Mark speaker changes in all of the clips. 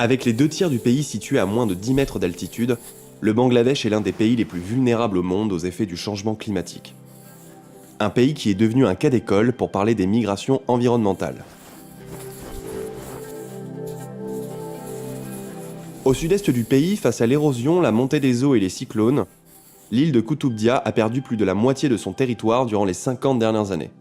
Speaker 1: Avec les 2 tiers du pays situé à moins de 10 mètres d'altitude, le Bangladesh est l'un des pays les plus vulnérables au monde aux effets du changement climatique. Un pays qui est devenu un cas d'école pour parler des migrations environnementales. Au sud-est du pays, face à l'érosion, la montée des eaux et les cyclones, l'île de Koutoubdia a perdu plus de la moitié de son territoire durant les 50 dernières années.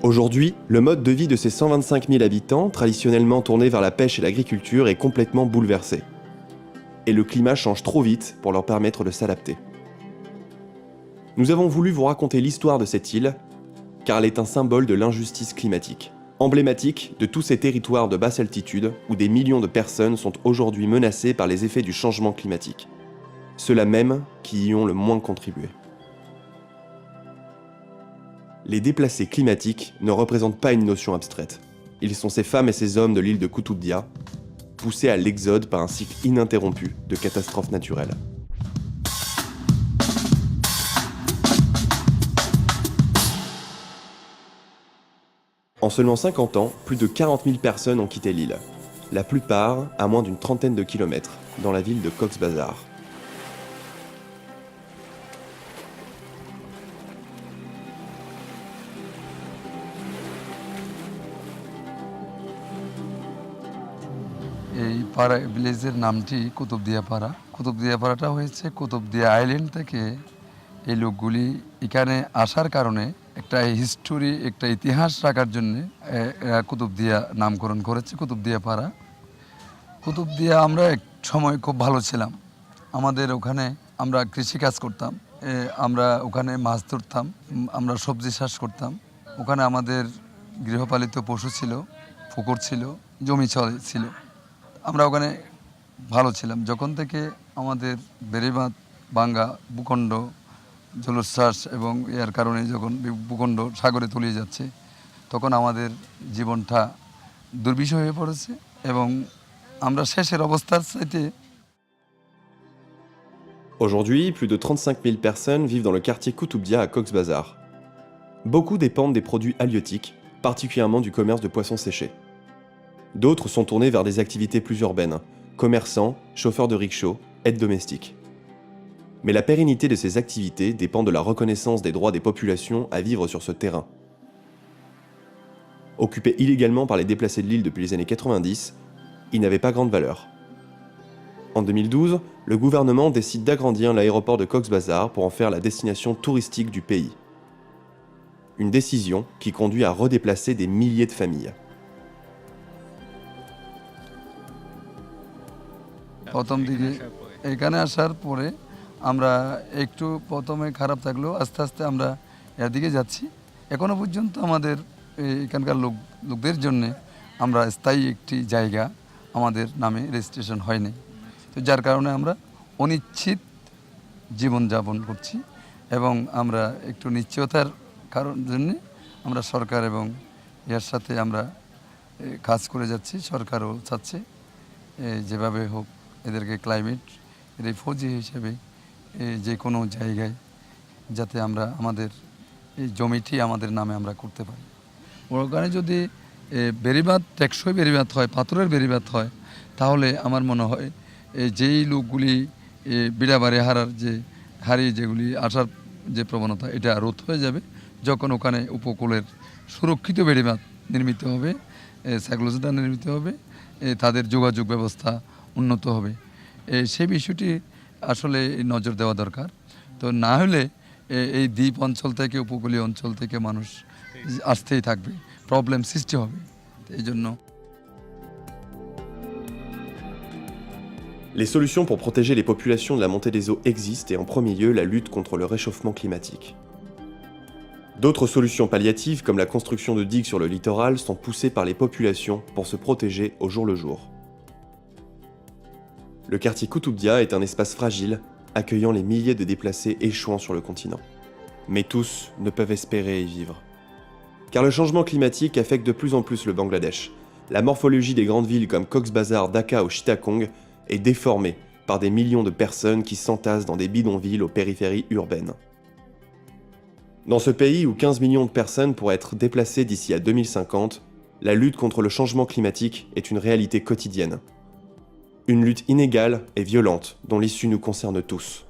Speaker 1: Aujourd'hui, le mode de vie de ces 125 000 habitants, traditionnellement tournés vers la pêche et l'agriculture, est complètement bouleversé. Et le climat change trop vite pour leur permettre de s'adapter. Nous avons voulu vous raconter l'histoire de cette île, car elle est un symbole de l'injustice climatique, emblématique de tous ces territoires de basse altitude où des millions de personnes sont aujourd'hui menacées par les effets du changement climatique. Ceux-là même qui y ont le moins contribué. Les déplacés climatiques ne représentent pas une notion abstraite. Ils sont ces femmes et ces hommes de l'île de Koutoubdia, poussés à l'exode par un cycle ininterrompu de catastrophes naturelles. En seulement 50 ans, plus de 40 000 personnes ont quitté l'île, la plupart à moins d'une trentaine de kilomètres, dans la ville de Cox's Bazar.
Speaker 2: এই পাড়া ভিলেজের নামটি কুতুবদিয়া পাড়া। কুতুবদিয়া পাড়াটা হয়েছে কুতুবদিয়া আইল্যান্ড থেকে এই লোকগুলি এখানে আসার কারণে একটা হিস্টোরি, একটা ইতিহাস রাখার জন্য কুতুবদিয়া নামকরণ করেছে কুতুবদিয়া পাড়া। কুতুবদিয়া আমরা এক সময় খুব ভালো ছিলাম। আমাদের ওখানে আমরা কৃষিকাজ করতাম, আমরা ওখানে মাছ ধরতাম, আমরা সবজি চাষ করতাম। ওখানে আমাদের গৃহপালিত পশু ছিল, পুকুর ছিল, জমি ছিল। আমরা ওখানে ভালো ছিলাম। যখন থেকে আমাদের বেড়িবাঁধ ভাঙ্গা, ভূখণ্ড জলোচ্ছ্বাস এবং এর কারণে যখন ভূখণ্ড সাগরে তলিয়ে যাচ্ছে, তখন আমাদের জীবনটা দুর্বিষহ হয়ে পড়েছে এবং আমরা শেষের অবস্থার চাইতে।
Speaker 1: Aujourd'hui, plus de 35 000 personnes vivent dans le quartier Koutoubdia à Cox's Bazar. Beaucoup dépendent des produits halieutiques, particulièrement du commerce de poissons séchés. D'autres sont tournés vers des activités plus urbaines, commerçants, chauffeurs de rickshaw, aides domestiques. Mais la pérennité de ces activités dépend de la reconnaissance des droits des populations à vivre sur ce terrain. Occupés illégalement par les déplacés de l'île depuis les années 90, ils n'avaient pas grande valeur. En 2012, le gouvernement décide d'agrandir l'aéroport de Cox's Bazar pour en faire la destination touristique du pays. Une décision qui conduit à redéplacer des milliers de familles.
Speaker 2: প্রথম দিকে এখানে আসার পরে আমরা একটু প্রথমে খারাপ থাকলেও আস্তে আস্তে আমরা এর দিকে যাচ্ছি। এখনও পর্যন্ত আমাদের এখানকার লোকদের জন্যে আমরা স্থায়ী একটি জায়গা আমাদের নামে রেজিস্ট্রেশন হয়নি, তো যার কারণে আমরা অনিশ্চিত জীবনযাপন করছি এবং আমরা একটু নিশ্চয়তার জন্যে আমরা সরকার এবং এর সাথে আমরা কাজ করে যাচ্ছি। সরকারও চাচ্ছে যেভাবে হোক এদেরকে ক্লাইমেট রিফিউজি হিসেবে যে কোনো জায়গায় যাতে আমরা আমাদের এই জমিটি আমাদের নামে আমরা করতে পারি। ওখানে যদি বেড়িবাঁধ টেকসই বেড়িবাঁধ হয়, পাথরের বেড়িবাঁধ হয়, তাহলে আমার মনে হয় যেই লোকগুলি বিড়াবাড়ি হারিয়ে যেগুলি আসার যে প্রবণতা, এটা রোধ হয়ে যাবে যখন ওখানে উপকূলের সুরক্ষিত বেড়িবাঁধ নির্মিত হবে, সাইক্লোজেটা নির্মিত হবে, তাদের যোগাযোগ ব্যবস্থা উন্নত হবে। সেই বিষয়টি আসলে নজর দেওয়া দরকার। তো না হলে এই দ্বীপ অঞ্চল থেকে উপকূলীয় অঞ্চল থেকে মানুষ আসতেই থাকবে, প্রবলেম সৃষ্টি হবে। এই জন্য
Speaker 1: Les solutions pour protéger les populations de la montée des eaux existent et en premier lieu la lutte contre le réchauffement climatique. D'autres solutions palliatives comme la construction de digues sur le littoral sont poussées par les populations pour se protéger au jour le jour. Le quartier Koutoubdia est un espace fragile, accueillant les milliers de déplacés échouant sur le continent. Mais tous ne peuvent espérer y vivre. Car le changement climatique affecte de plus en plus le Bangladesh. La morphologie des grandes villes comme Cox's Bazar, Dhaka ou Chittagong est déformée par des millions de personnes qui s'entassent dans des bidonvilles aux périphéries urbaines. Dans ce pays où 15 millions de personnes pourraient être déplacées d'ici à 2050, la lutte contre le changement climatique est une réalité quotidienne. Une lutte inégale et violente dont l'issue nous concerne tous.